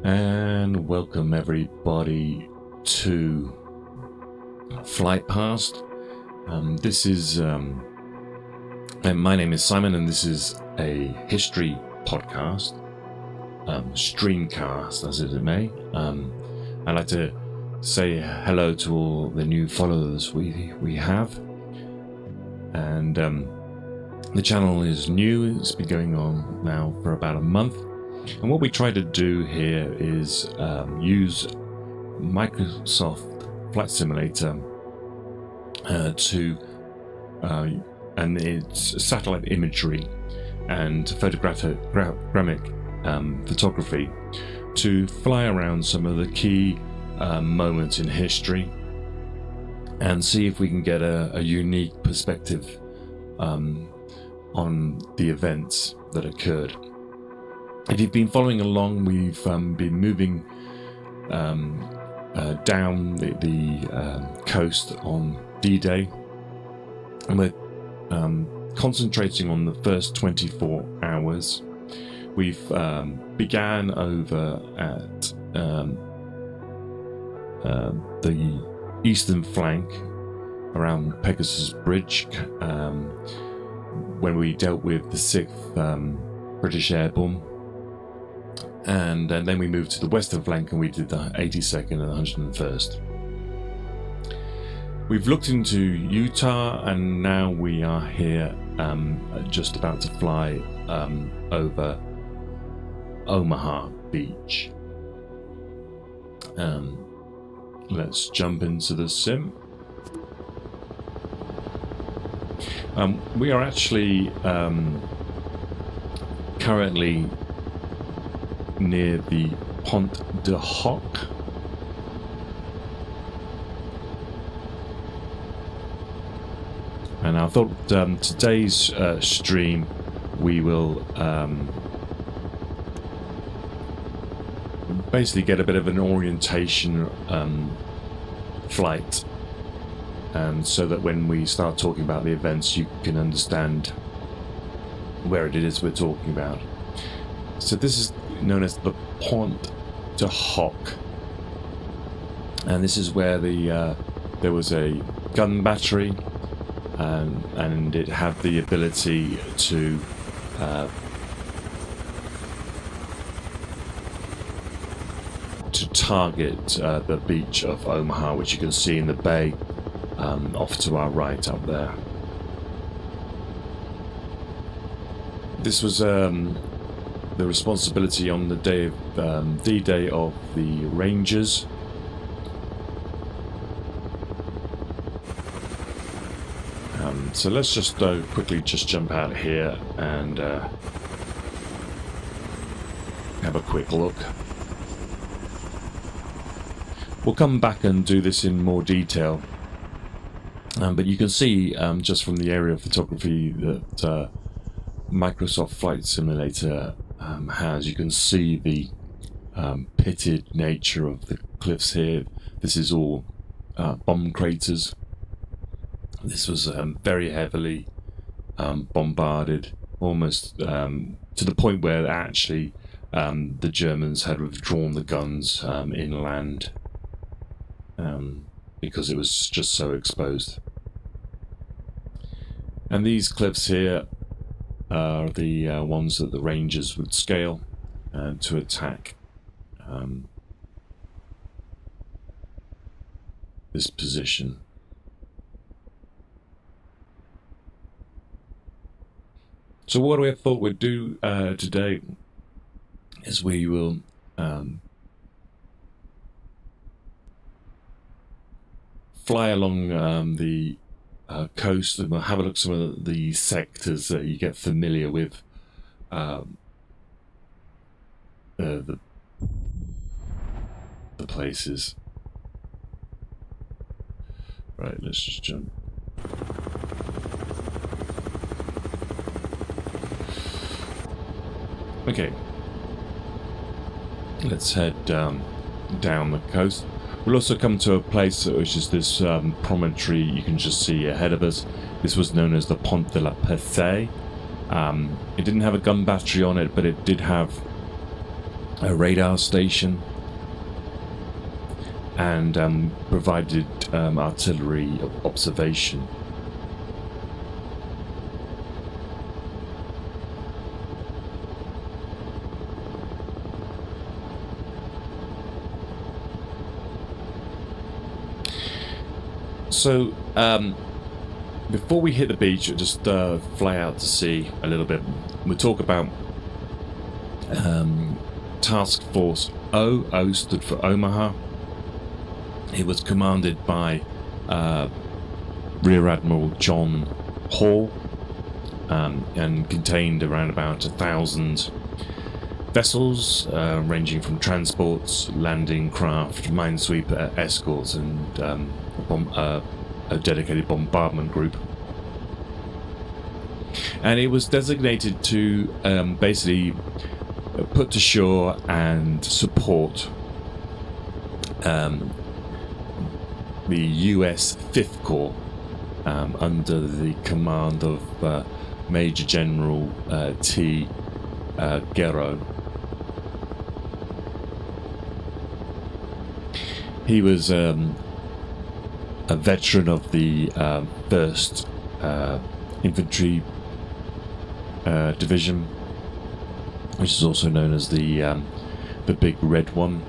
And welcome everybody to Flight Past. This is my name is Simon, and this is a history podcast, streamcast as it may. I'd like to say hello to all the new followers we have, and the channel is new. It's been going on now for about a month. And what we try to do here is use Microsoft Flight Simulator and its satellite imagery and photographic photography to fly around some of the key moments in history and see if we can get a unique perspective on the events that occurred. If you've been following along, we've been moving down the coast on D-Day, and we're concentrating on the first 24 hours. We've began over at the eastern flank around Pegasus Bridge, when we dealt with the 6th British Airborne. And then we moved to the western flank and we did the 82nd and 101st. We've looked into Utah, and now we are here just about to fly over Omaha Beach. Let's jump into the sim. We are actually currently near the Pont de Hoc. And I thought today's stream we will basically get a bit of an orientation flight, and so that when we start talking about the events you can understand where it is we're talking about. So this is known as the Pont de Hoc, and this is where there was a gun battery, and it had the ability to target the beach of Omaha, which you can see in the bay off to our right up there. This was the responsibility on the day of D-Day of the Rangers. So let's just quickly jump out here and have a quick look. We'll come back and do this in more detail, but you can see just from the area of photography that Microsoft Flight Simulator has. You can see the pitted nature of the cliffs here. This is all bomb craters. This was very heavily bombarded, almost to the point where actually the Germans had withdrawn the guns inland because it was just so exposed. And these cliffs here are the ones that the Rangers would scale to attack this position. So what I thought we'd do today is we will fly along the coast, and we'll have a look at some of the sectors that you get familiar with. The places. Right, let's just jump. Okay, let's head down the coast. We'll also come to a place which is this promontory you can just see ahead of us. This was known as the Pont de la Percée. It didn't have a gun battery on it, but it did have a radar station, and provided artillery observation. So before we hit the beach, just fly out to sea a little bit. We'll talk about Task Force O. O stood for Omaha. It was commanded by Rear Admiral John Hall, and contained around about 1,000 vessels, ranging from transports, landing craft, minesweeper escorts, and a dedicated bombardment group. And it was designated to basically put to shore and support the US 5th Corps under the command of Major General T. Guerrero. He was a veteran of the 1st Infantry Division, which is also known as the Big Red One.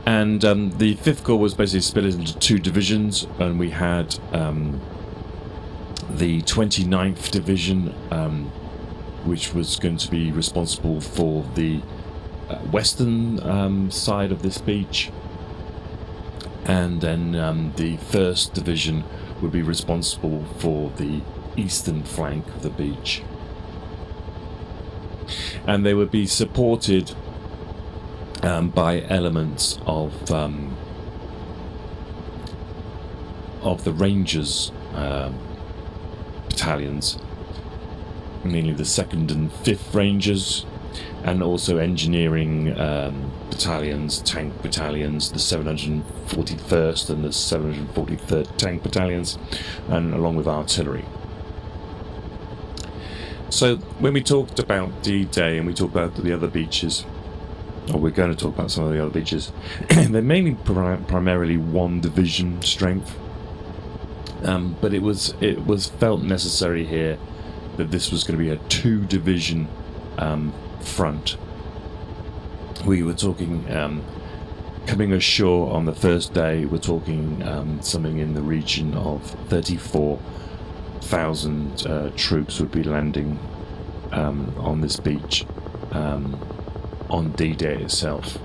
And the 5th Corps was basically split into 2 divisions, and we had the 29th Division, which was going to be responsible for the western side of this beach, and then the 1st Division would be responsible for the eastern flank of the beach. And they would be supported by elements of the Rangers battalions, mainly the 2nd and 5th Rangers, and also engineering battalions, tank battalions, the 741st and the 743rd tank battalions, and along with artillery. So when we talked about D-Day and we talked about the other beaches, or we're going to talk about some of the other beaches, they're mainly primarily 1 division strength, but it was felt necessary here that this was going to be a 2 division front. We were talking coming ashore on the first day, we're talking something in the region of 34,000 troops would be landing on this beach on D-Day itself.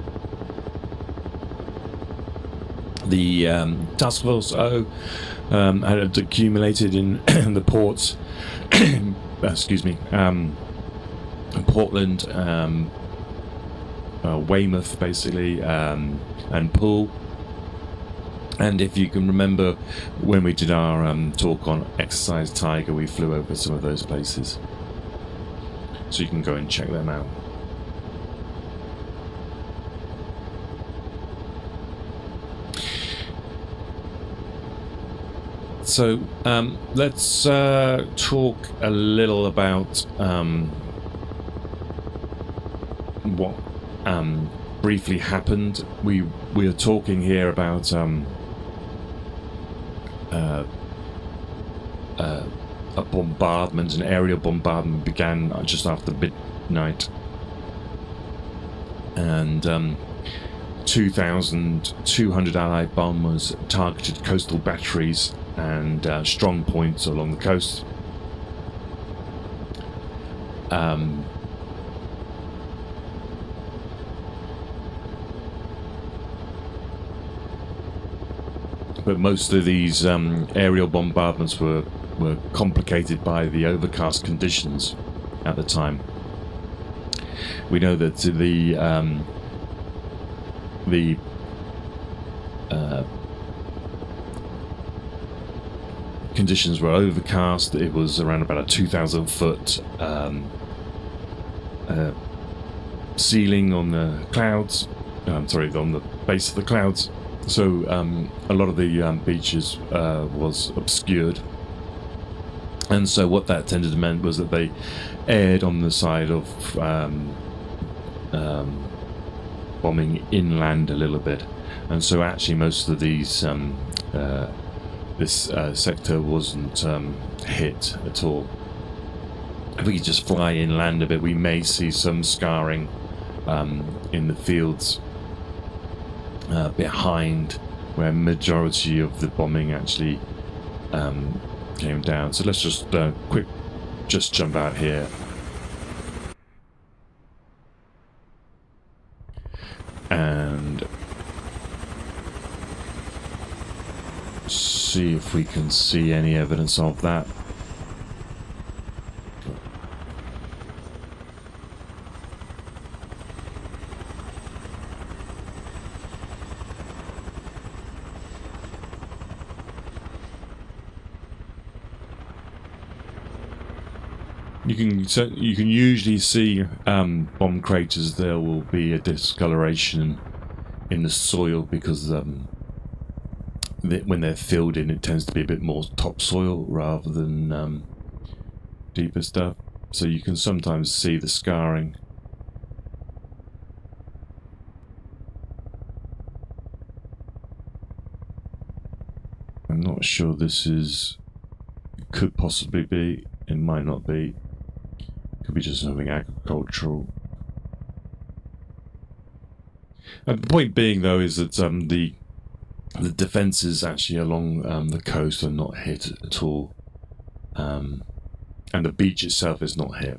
The Task Force O had accumulated in the ports excuse me, Portland, Weymouth basically, and Poole. And if you can remember, when we did our talk on Exercise Tiger, we flew over some of those places, so you can go and check them out. So let's talk a little about what briefly happened. We are talking here about a bombardment, an aerial bombardment began just after midnight, and 2,200 Allied bombers targeted coastal batteries and strong points along the coast. But most of these aerial bombardments were complicated by the overcast conditions at the time. We know that the conditions were overcast. It was around about a 2,000 foot ceiling on the clouds. On the base of the clouds. So a lot of the beaches was obscured, and so what that tended to mean was that they aired on the side of bombing inland a little bit, and so actually most of these this sector wasn't hit at all. If we just fly inland a bit, we may see some scarring in the fields behind where majority of the bombing actually came down. So let's just just jump out here. And see if we can see any evidence of that. You can usually see bomb craters. There will be a discoloration in the soil because when they're filled in, it tends to be a bit more topsoil rather than deeper stuff. So you can sometimes see the scarring. I'm not sure this is. It could possibly be. It might not be. Could be just something agricultural. And the point being, though, is that the defences actually along the coast are not hit at all, and the beach itself is not hit.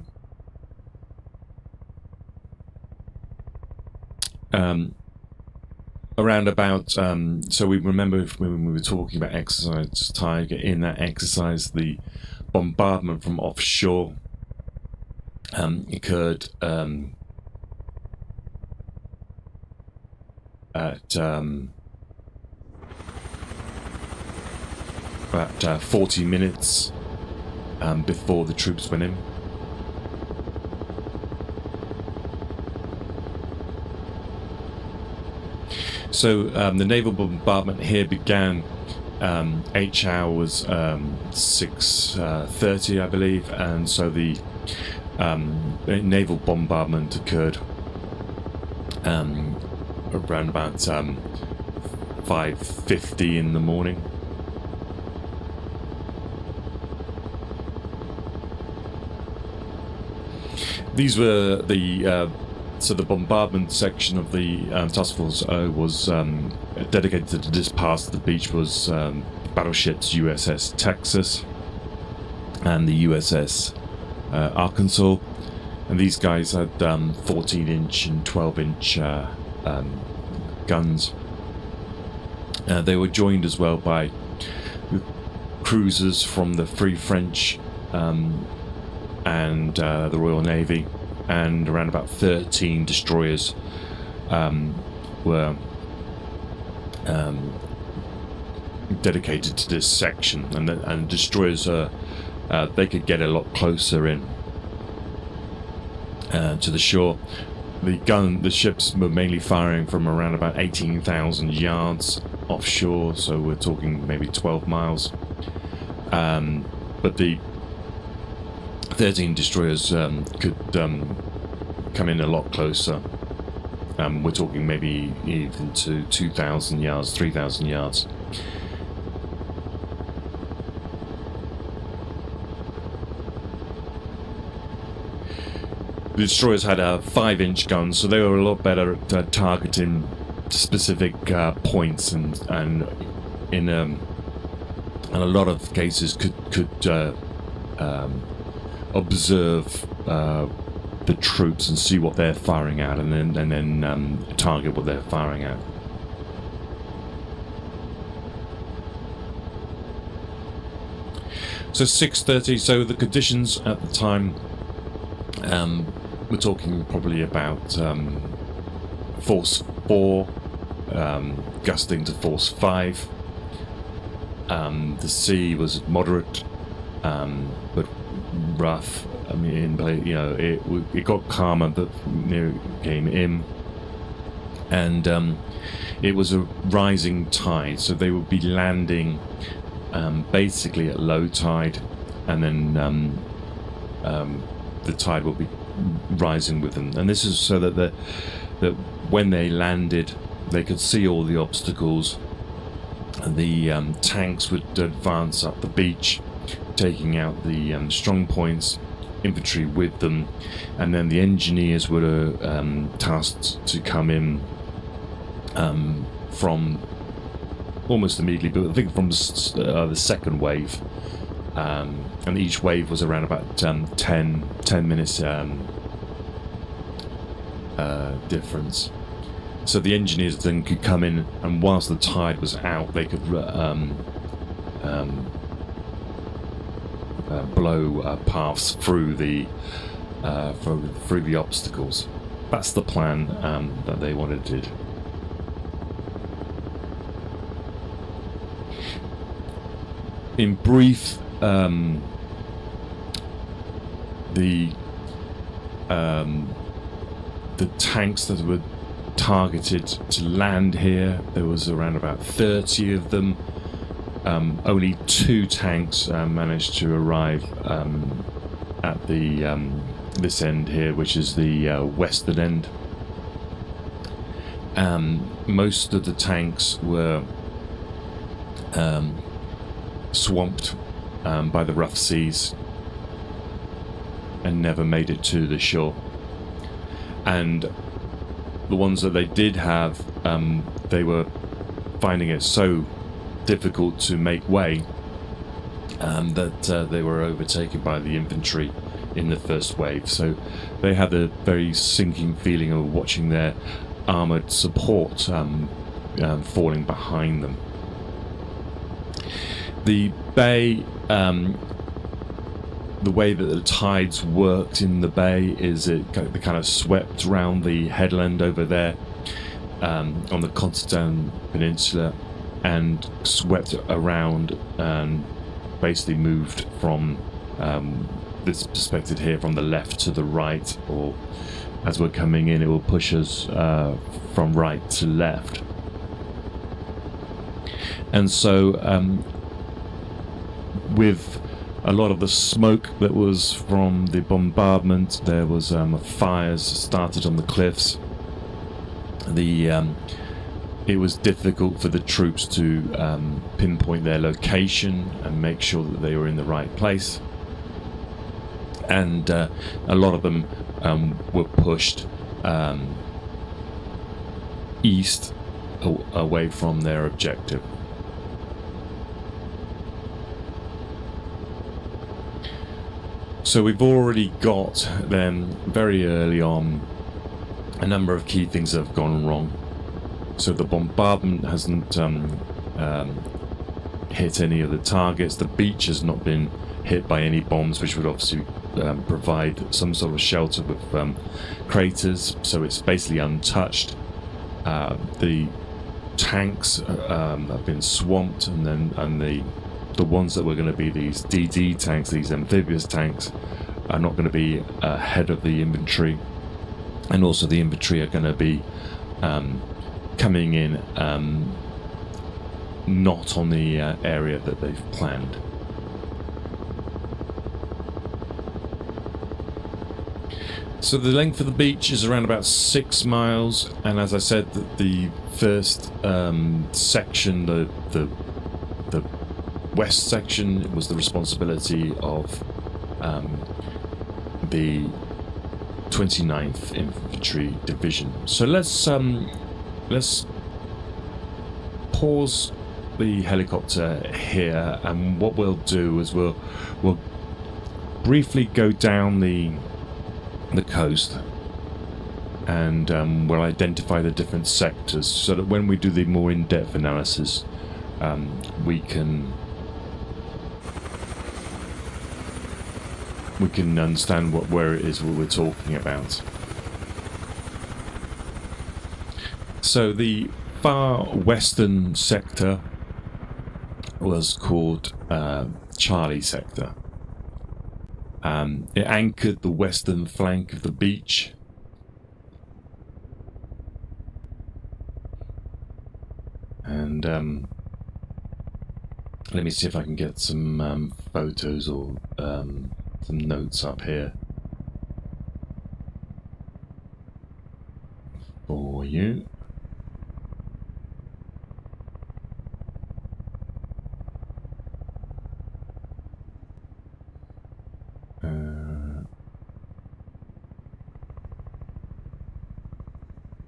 Around about, so we remember when we were talking about Exercise Tiger, in that exercise, the bombardment from offshore occurred at about 40 minutes before the troops went in. So the naval bombardment here began H hours 6:30, I believe, and so the naval bombardment occurred around about 5:50 in the morning. These were the so the bombardment section of the Task Force O was dedicated to this part of the beach was battleships USS Texas and the USS Arkansas, and these guys had 14-inch and 12-inch guns. They were joined as well by cruisers from the Free French and the Royal Navy, and around about 13 destroyers were dedicated to this section, and destroyers they could get a lot closer in to the shore. The ships were mainly firing from around about 18,000 yards offshore, so we're talking maybe 12 miles. But the 13 destroyers could come in a lot closer. We're talking maybe even to 2,000 yards, 3,000 yards. The destroyers had a 5-inch gun, so they were a lot better at targeting specific points, and in a lot of cases could observe the troops and see what they're firing at, and then target what they're firing at. So 6:30. So the conditions at the time. We're talking probably about force 4, gusting to force 5. The sea was moderate, but rough. I mean, it got calmer, but near it came in, and it was a rising tide, so they would be landing basically at low tide, and then the tide will be rising with them, and this is so that that when they landed, they could see all the obstacles. The tanks would advance up the beach, taking out the strong points, infantry with them, and then the engineers were tasked to come in from almost immediately, but I think from the second wave, and each wave was around about 10 minutes difference. So the engineers then could come in, and whilst the tide was out, they could blow paths through the obstacles. That's the plan that they did. In brief, the tanks that were targeted to land here, there was around about 30 of them. Only 2 tanks managed to arrive at the this end here, which is the western end. Most of the tanks were swamped by the rough seas and never made it to the shore. And the ones that they did have, they were finding it so difficult to make way that they were overtaken by the infantry in the first wave. So they had a very sinking feeling of watching their armoured support falling behind them. The bay, the way that the tides worked in the bay is they kind of swept around the headland over there on the Coastline Peninsula, and swept around and basically moved from this perspective here, from the left to the right, or as we're coming in, it will push us from right to left. And so with a lot of the smoke that was from the bombardment, there was fires started on the cliffs. It was difficult for the troops to pinpoint their location and make sure that they were in the right place. And a lot of them were pushed east away from their objective. So we've already got then very early on a number of key things that have gone wrong. So the bombardment hasn't hit any of the targets. The beach has not been hit by any bombs, which would obviously provide some sort of shelter with craters. So it's basically untouched. The tanks have been swamped, and the ones that were going to be these DD tanks, these amphibious tanks, are not going to be ahead of the infantry, and also the infantry are going to be coming in not on the area that they've planned. So the length of the beach is around about 6 miles, and as I said, the first section, the west section, was the responsibility of the 29th Infantry Division. So let's pause the helicopter here, and what we'll do is we'll briefly go down the coast, and we'll identify the different sectors, so that when we do the more in-depth analysis, we can understand where it is what we're talking about. So the far western sector was called Charlie Sector. It anchored the western flank of the beach. And let me see if I can get some photos or some notes up here. for you.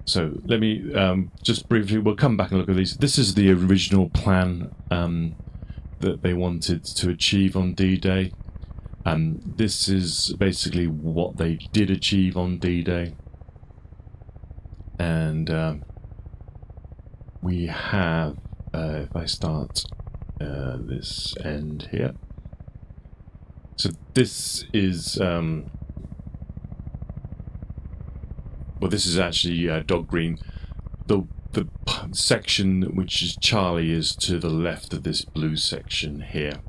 So let me just briefly, we'll come back and look at these. This is the original plan that they wanted to achieve on D-Day. This is basically what they did achieve on D-Day. And we have, if I start this end here. So this is, well, this is actually dog green. The section which is Charlie is to the left of this blue section here.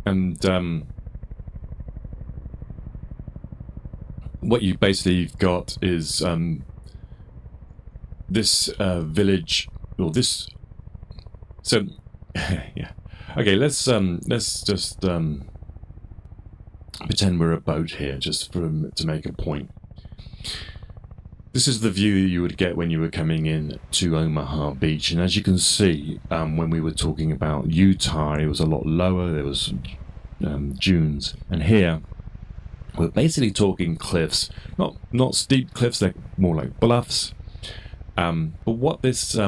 And what you basically got is this village, or this. So, yeah. Okay, let's just pretend we're a boat here, just to make a point. This is the view you would get when you were coming in to Omaha Beach, and as you can see, when we were talking about Utah, it was a lot lower. There was dunes, and here we're basically talking cliffs, not steep cliffs, they're more like bluffs. But what this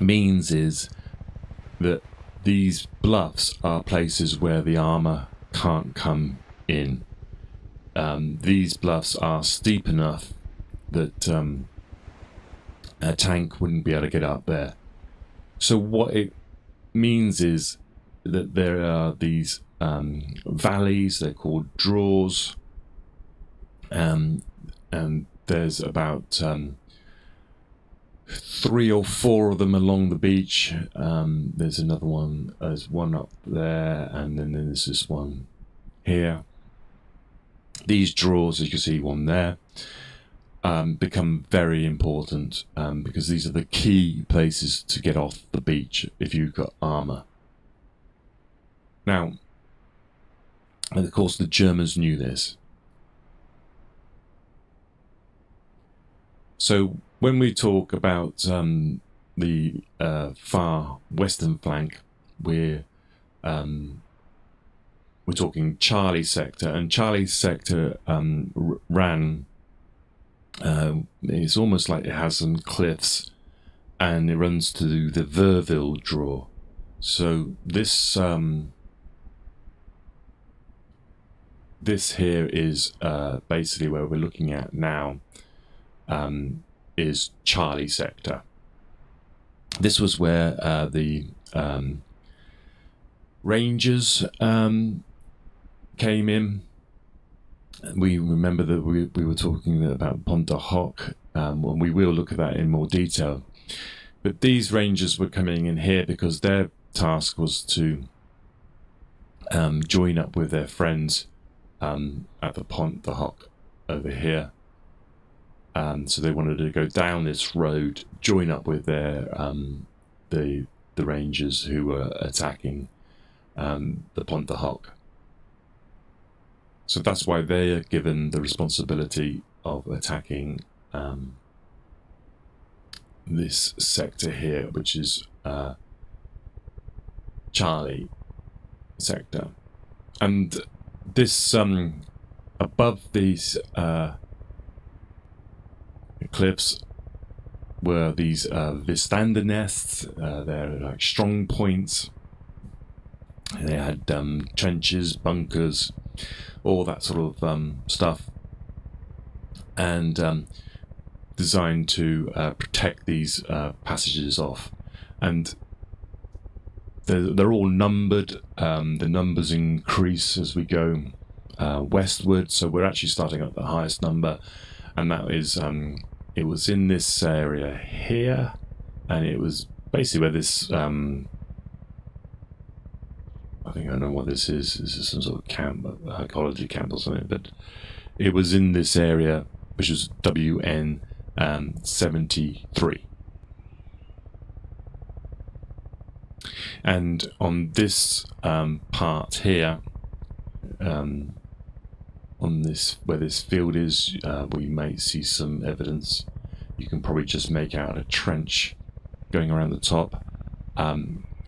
means is that these bluffs are places where the armor can't come in. These bluffs are steep enough that a tank wouldn't be able to get up there. So what it means is that there are these valleys, they're called draws, and there's about 3 or 4 of them along the beach. There's another one, there's one up there, and then there's this one here. These draws, as you can see, one there, become very important because these are the key places to get off the beach if you've got armor. Now, and of course the Germans knew this. So when we talk about the far western flank, we're talking Charlie sector, and Charlie sector ran. It's almost like it has some cliffs, and it runs to the Verville draw. So this this here is basically where we're looking at now. Is Charlie sector. This was where the Rangers came in. We remember that we were talking about Pont de Hoc, and we will look at that in more detail. But these Rangers were coming in here because their task was to join up with their friends at the Pont de Hoc over here. So they wanted to go down this road, join up with their the Rangers who were attacking the Pont de Hoc. So that's why they are given the responsibility of attacking this sector here, which is Charlie sector. And this above these cliffs were these Vistander nests. They're like strong points. They had trenches, bunkers, all that sort of stuff, and designed to protect these passages off. And they're all numbered. The numbers increase as we go westward, so we're actually starting at the highest number, and that is it was in this area here, and it was basically where this I think I know what this is. This is some sort of camp, ecology camp or something, but it was in this area, which is WN 73. And on this part here, on this where this field is, we may see some evidence. You can probably just make out a trench going around the top.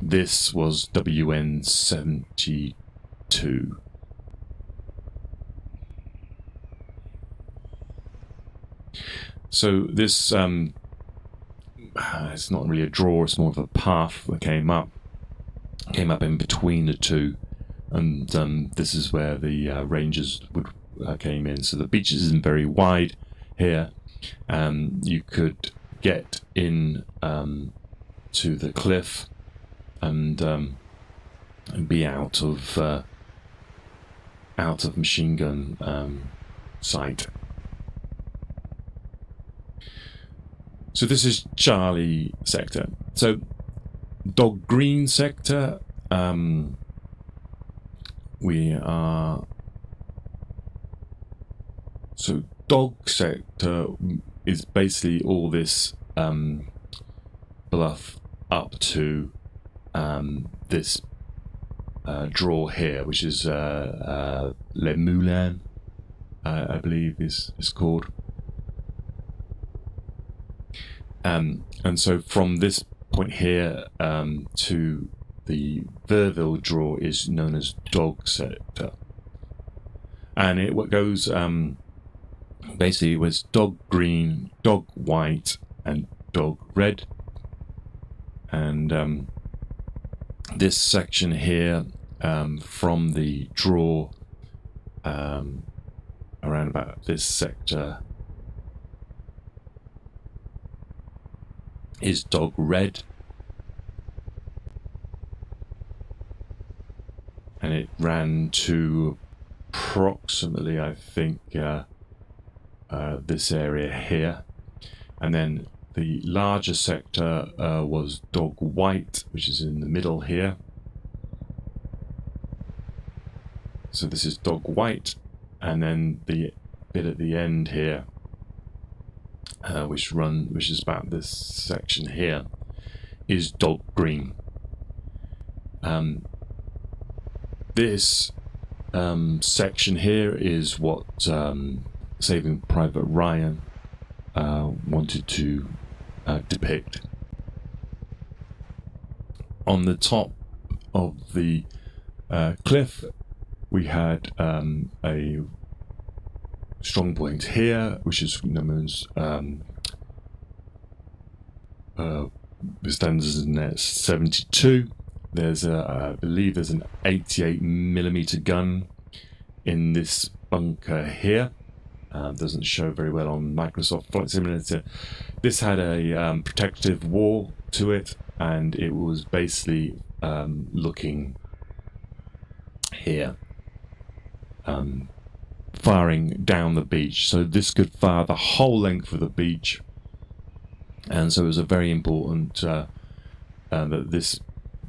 This was WN 72. So this it's not really a draw, it's more of a path that came up in between the two, and this is where the rangers would came in. So the beach isn't very wide here. You could get in to the cliff and be out of machine gun sight. So this is Charlie sector. So Dog Green sector, we are. So Dog sector is basically all this bluff up to this draw here, which is Le Moulin, I believe is called. And so from this point here to the Verville draw is known as Dog sector, and it goes basically was Dog Green, Dog White, and Dog Red. And this section here from the draw around about this sector is Dog Red, and it ran to approximately, I think, this area here, and then the larger sector was Dog White, which is in the middle here. So this is Dog White, and then the bit at the end here, which is about this section here, is Dog Green. This section here is what Saving Private Ryan wanted to depict. On the top of the cliff, we had a strong point here, which is known as stands as 72. There's I believe there's an 88mm gun in this bunker here. Doesn't show very well on Microsoft Flight Simulator. This had a protective wall to it, and it was basically looking here, firing down the beach. So this could fire the whole length of the beach, and so it was a very important that this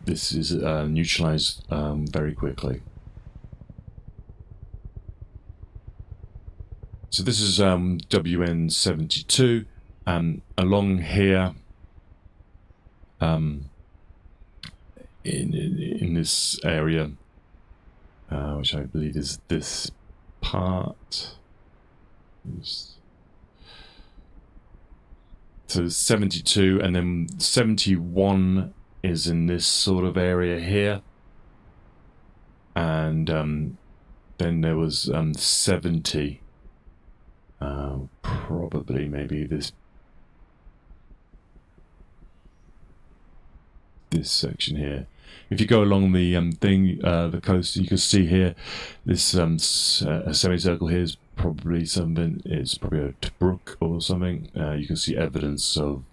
is neutralized very quickly. So this is WN 72, along here in this area, which I believe is this part. So 72, and then 71 is in this sort of area here, and then there was 70. Probably maybe this section here. If you go along the the coast, you can see here this semicircle here is probably something. It's probably a Tobruk or something. You can see evidence of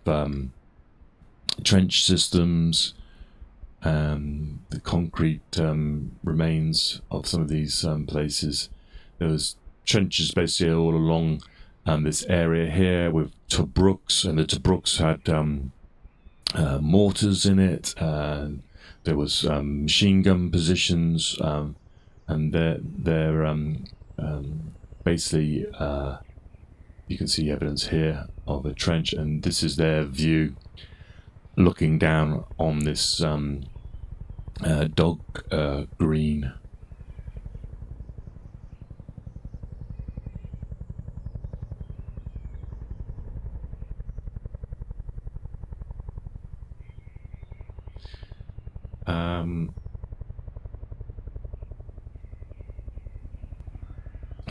trench systems, the concrete remains of some of these places. There was trenches basically all along this area here with Tobruks, and the Tobruks had mortars in it. There was machine gun positions, and they're basically you can see evidence here of a trench, and this is their view looking down on this dog green.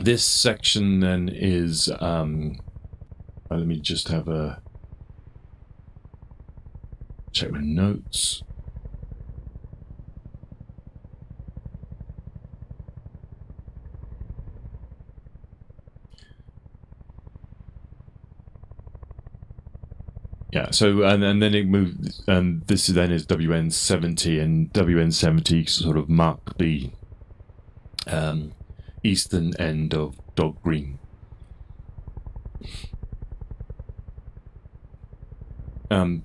This section then is let me just have a check my notes. Yeah, so and then it moved, and this then is WN70, and WN70 sort of marked the eastern end of Dog Green.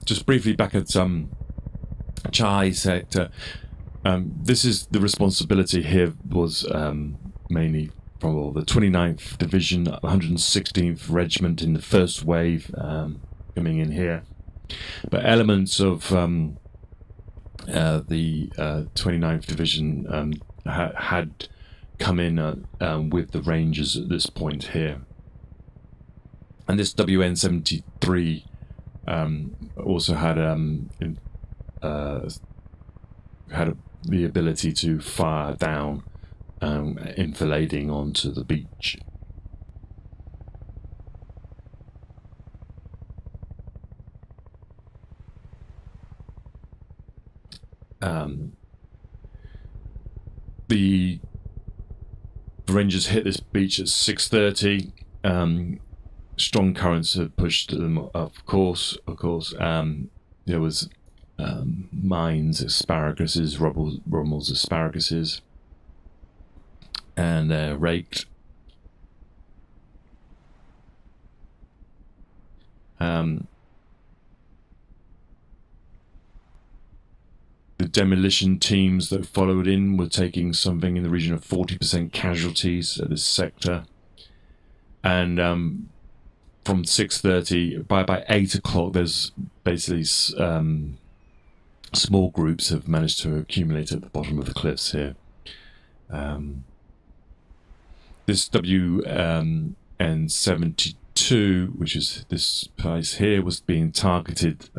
Just briefly back at Chai sector, this is the responsibility here was mainly from the 29th Division, 116th Regiment in the first wave coming in here, but elements of the 29th Division had come in with the Rangers at this point here, and this WN73 also had the ability to fire down enfilading onto the beach. The Rangers hit this beach at 6:30. Strong currents had pushed them off course. Of course, there was mines, asparaguses, Rommel's asparaguses, and they're raked. The demolition teams that followed in were taking something in the region of 40% casualties at this sector, and from 6:30 by 8 o'clock, there's basically small groups have managed to accumulate at the bottom of the cliffs here. This WN72, which is this place here, was being targeted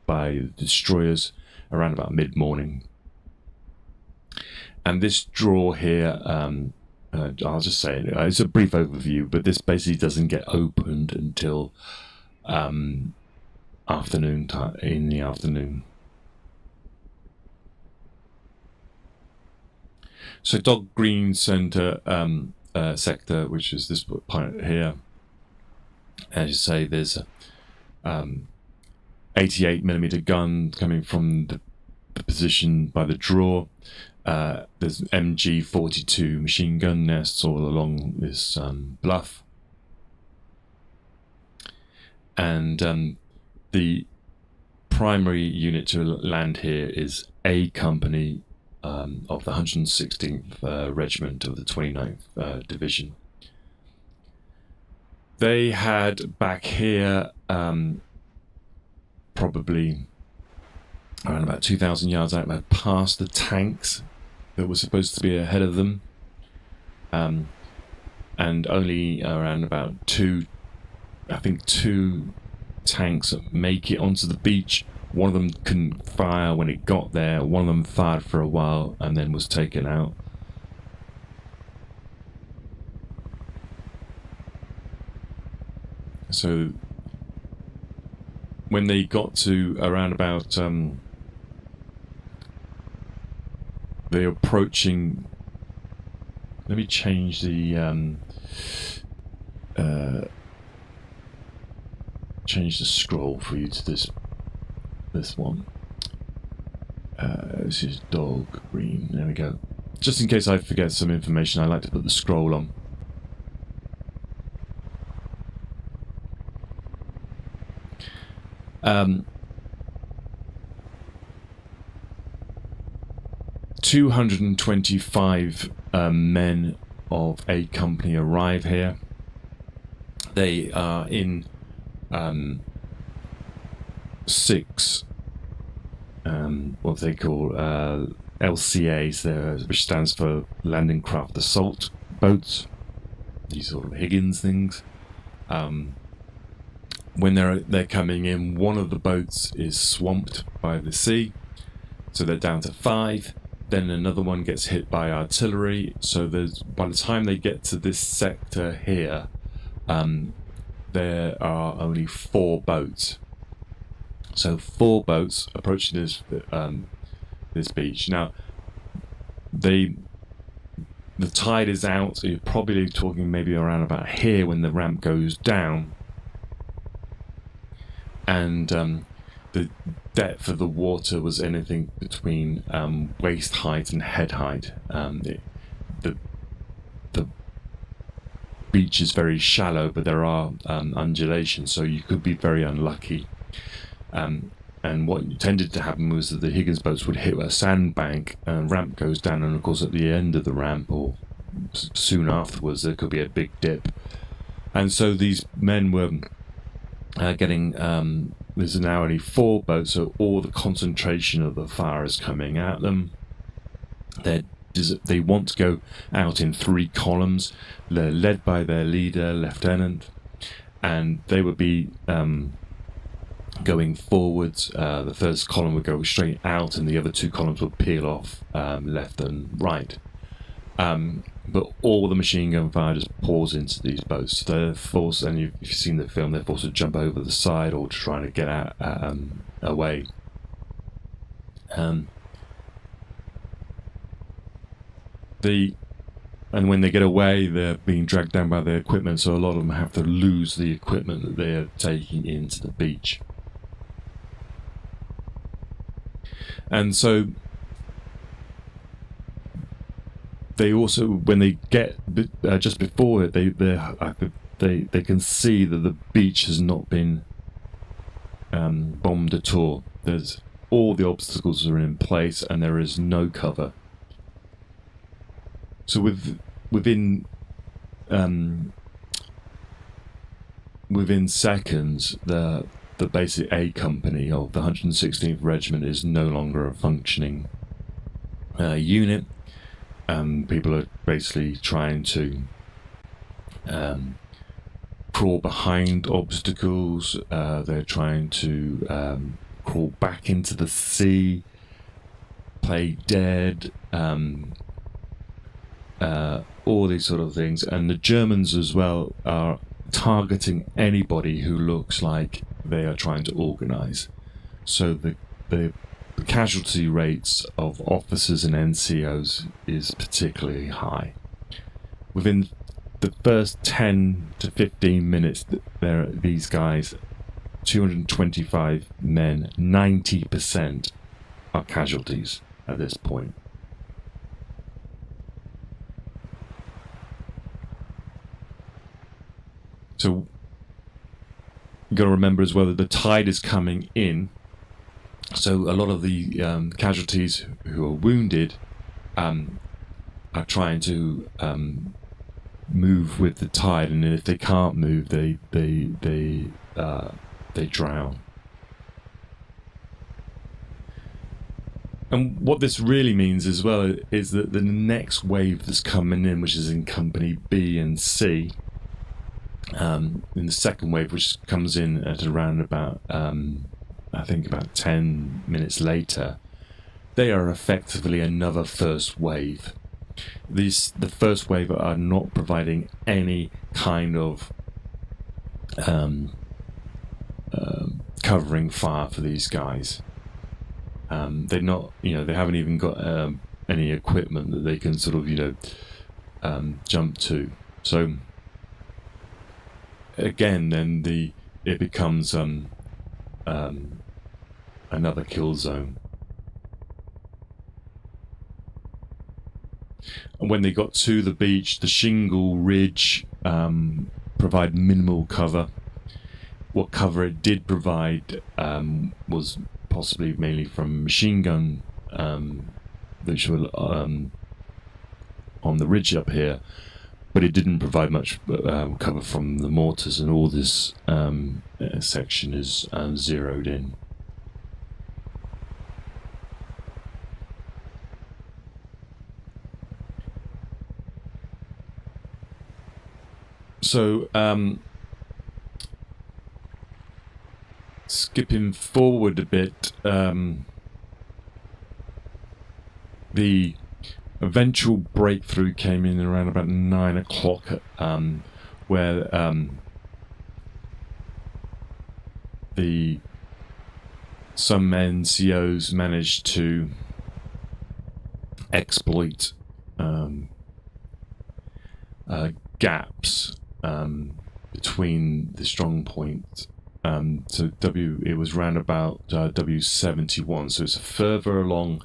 by destroyers around about mid-morning. And this draw here, I'll just say it's a brief overview, but this basically doesn't get opened until afternoon time, in the afternoon. So Dog Green Center sector, which is this point here, as you say, there's a 88mm gun coming from the position by the draw. There's MG42 machine gun nests all along this bluff, and the primary unit to land here is A Company of the 116th Regiment of the 29th Division. They had back here probably around about 2,000 yards out, past the tanks that were supposed to be ahead of them, and only around about two tanks make it onto the beach. One of them couldn't fire when it got there. One of them fired for a while and then was taken out. So when they got to around about they're approaching, let me change the scroll for you to this one. This is Dog Green. There we go. Just in case I forget some information, I like to put the scroll on. Um, 225 men of A Company arrive here. They are in 6 what they call LCAs there, which stands for Landing Craft Assault Boats. These sort of Higgins things. When they're coming in, one of the boats is swamped by the sea, so they're down to 5. Then another one gets hit by artillery. So by the time they get to this sector here, there are only 4 boats. So 4 boats approaching this beach. Now, the tide is out. You're probably talking maybe around about here when the ramp goes down. And the depth of the water was anything between waist height and head height. The beach is very shallow, but there are undulations, so you could be very unlucky. And what tended to happen was that the Higgins boats would hit a sandbank, and ramp goes down, and of course at the end of the ramp, or soon afterwards, there could be a big dip. And so these men were getting... there's now only 4 boats, so all the concentration of the fire is coming at them. They want to go out in 3 columns. They're led by their leader, lieutenant, and they would be going forwards. The first column would go straight out, and the other 2 columns would peel off left and right. But all the machine gun fire just pours into these boats. They're forced, and if you've seen the film, they're forced to jump over the side or trying to get out away. And when they get away, they're being dragged down by their equipment, so a lot of them have to lose the equipment that they are taking into the beach. And so they also, when they get just before it, they can see that the beach has not been bombed at all. There's all the obstacles are in place, and there is no cover. So within seconds, the basic A company of the 116th Regiment is no longer a functioning unit. People are basically trying to crawl behind obstacles. They're trying to crawl back into the sea, play dead, all these sort of things. And the Germans as well are targeting anybody who looks like they are trying to organize. So the casualty rates of officers and NCOs is particularly high. Within the first 10 to 15 minutes, there are these guys, 225 men, 90% are casualties at this point. So you've got to remember as well that the tide is coming in. So a lot of the casualties who are wounded are trying to move with the tide, and if they can't move, they drown. And what this really means as well is that the next wave that's coming in, which is in Company B and C, in the second wave, which comes in at around about I think about 10 minutes later, they are effectively another first wave. The first wave are not providing any kind of covering fire for these guys. They're not, they haven't even got any equipment that they can sort of, jump to. So again, then it becomes another kill zone. And when they got to the beach, the shingle ridge provided minimal cover. What cover it did provide was possibly mainly from machine gun, which were on the ridge up here, but it didn't provide much cover from the mortars, and all this section is zeroed in. So, skipping forward a bit, the eventual breakthrough came in around about 9 o'clock, where some NCOs managed to exploit gaps between the strong point. So it was round about W71, so it's further along,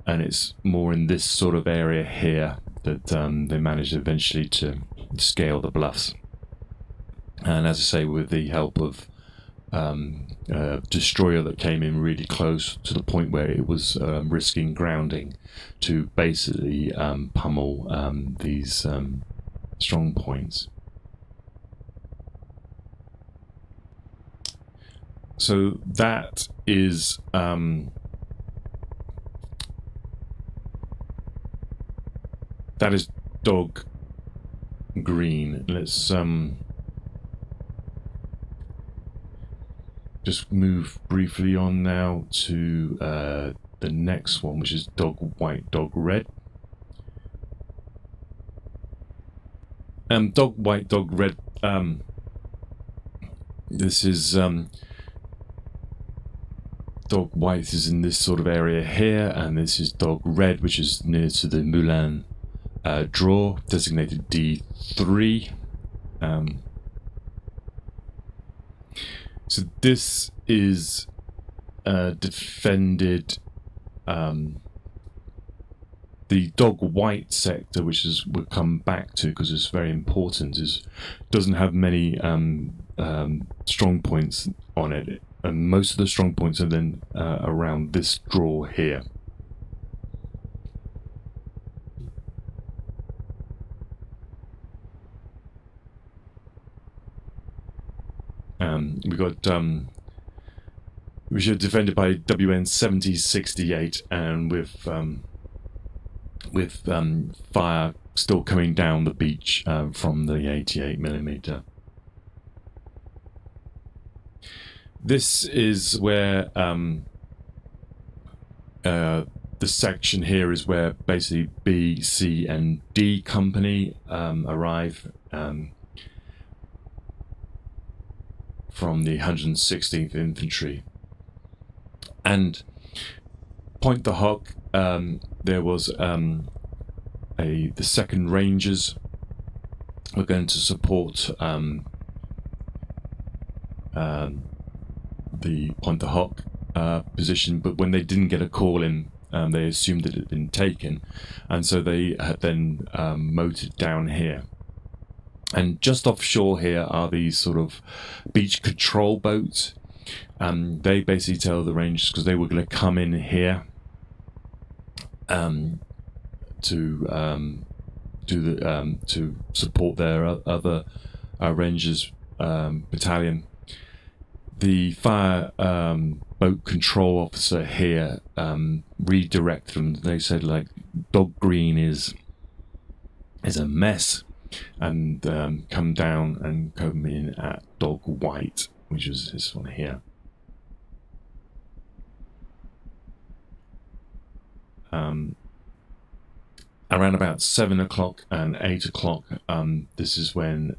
and it's more in this sort of area here that they managed eventually to scale the bluffs. And as I say, with the help of a destroyer that came in really close to the point where it was risking grounding to basically pummel these strong points. So that is Dog Green. Let's just move briefly on now to the next one, which is Dog White, Dog Red. Dog White, Dog Red. This is Dog White is in this sort of area here, and this is Dog Red, which is near to the Moulin draw, designated D3. So this is defended. The Dog White sector, which is we'll come back to because it's very important, doesn't have many strong points on it, and most of the strong points are then around this draw here. We got which are defended by WN 7068, and with fire still coming down the beach from the 88mm. This is where the section here is where basically B, C, and D company arrive from the 116th Infantry. And Point the Hock, there was the 2nd Rangers were going to support the Point the Hock position, but when they didn't get a call in, they assumed that it had been taken, and so they had then motored down here. And just offshore here are these sort of beach control boats. They basically tell the Rangers, because they were going to come in here to support their other Rangers battalion. The fire boat control officer here redirected them. They said, like, Dog Green is a mess, and come down and come in at Dog White, which is this one here. Around about 7 o'clock and 8 o'clock, this is when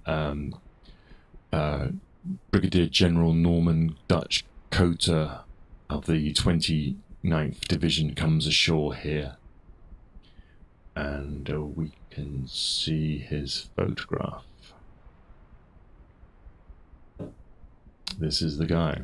Brigadier General Norman Dutch Coter of the 29th Division comes ashore here, and we can see his photograph. This is the guy.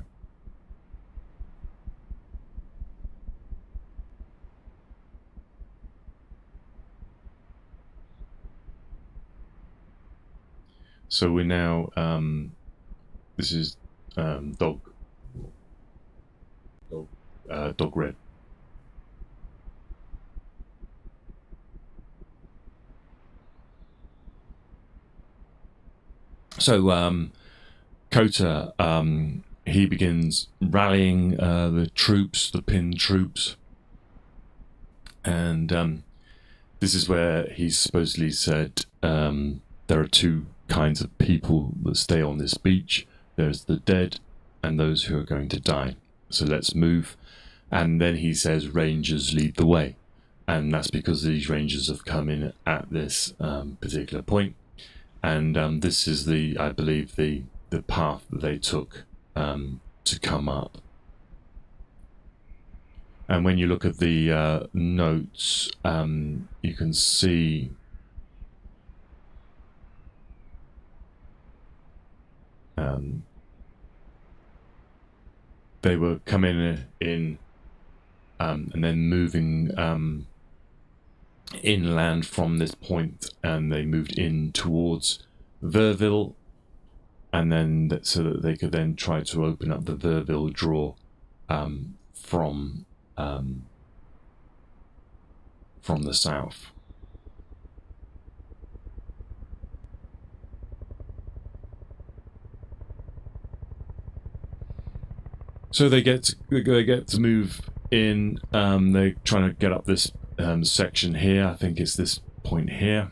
So we're now, this is Dog Red. So Coter, he begins rallying the troops, the pinned troops, and this is where he supposedly said there are two kinds of people that stay on this beach. There's the dead and those who are going to die. So let's move. And then he says rangers lead the way. And that's because these rangers have come in at this particular point. And this is I believe, the path that they took to come up. And when you look at the notes, you can see they were coming in and then moving inland from this point, and they moved in towards Verville, and then so that they could then try to open up the Verville draw from the south. So they get to move in. They're trying to get up this section here. I think it's this point here.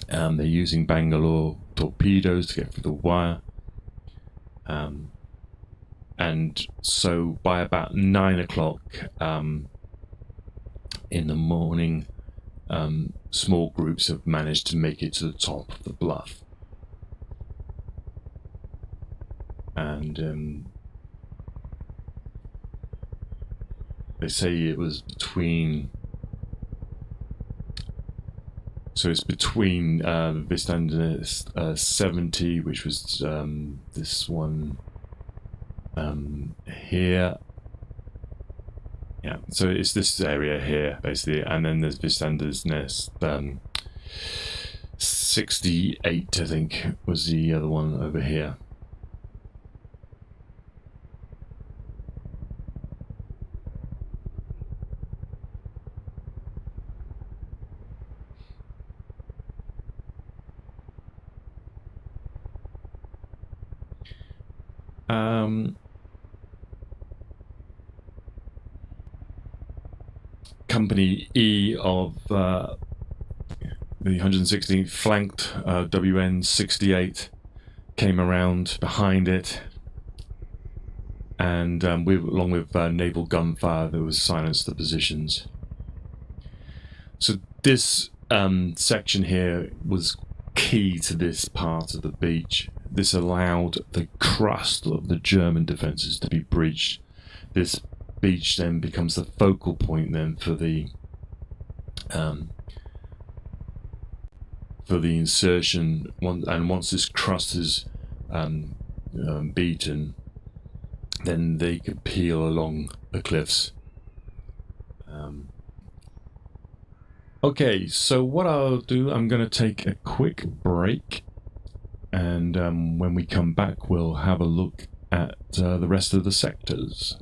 They're using Bangalore torpedoes to get through the wire. And so by about 9 o'clock in the morning, small groups have managed to make it to the top of the bluff. And they say it was between... So it's between Vistander 70, which was this one here. Yeah, so it's this area here, basically. And then there's Vistander's Nest 68, I think, was the other one over here. Company E of the 116th flanked WN 68, came around behind it, and along with naval gunfire, there was silenced the positions. So this section here was key to this part of the beach. This allowed the crust of the German defences to be breached. This beach then becomes the focal point then for the insertion. And once this crust is beaten, then they could peel along the cliffs. Okay, so what I'll do, I'm going to take a quick break, and when we come back, we'll have a look at the rest of the sectors.